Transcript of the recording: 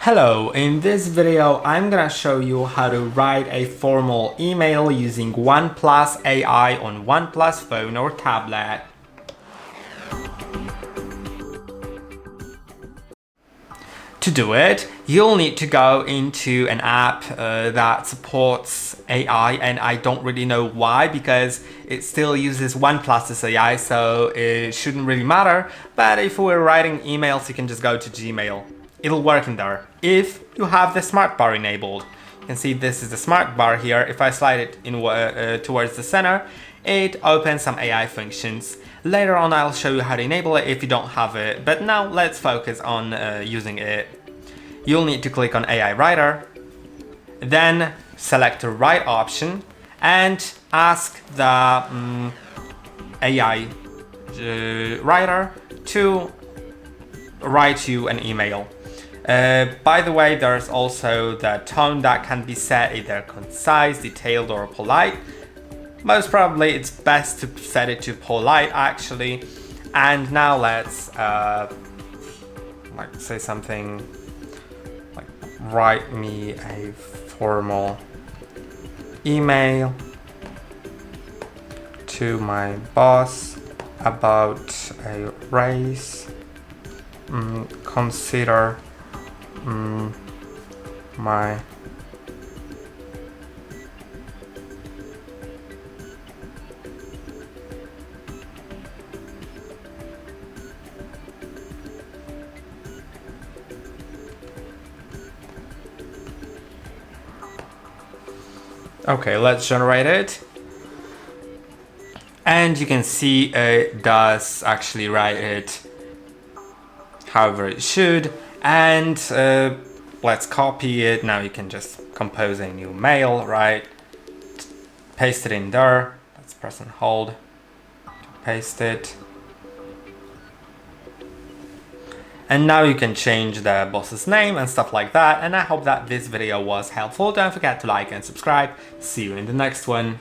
Hello, in this video I'm gonna show you how to write a formal email using OnePlus AI on OnePlus phone or tablet. To do it, you'll need to go into an app that supports AI, and I don't really know why because it still uses OnePlus AI, so it shouldn't really matter. But if we're writing emails, you can just go to Gmail. It'll work in there if you have the smart bar enabled. You can see this is the smart bar here. If I slide it in towards the center, it opens some AI functions. Later on I'll show you how to enable it if you don't have it, but now let's focus on using it. You'll need to click on AI Writer, then select the write option and ask the AI writer to write you an email. By the way, there's also the tone that can be set, either concise, detailed or polite. Most probably it's best to set it to polite actually. And now let's say something like write me a formal email to my boss about a raise. Consider my Okay, let's generate it. And you can see it does actually write it however it should. And let's copy it. Now you can just compose a new mail, right? Paste it in there. Let's press and hold to paste it. And now you can change the boss's name and stuff like that. And I hope that this video was helpful. Don't forget to like and subscribe. See you in the next one.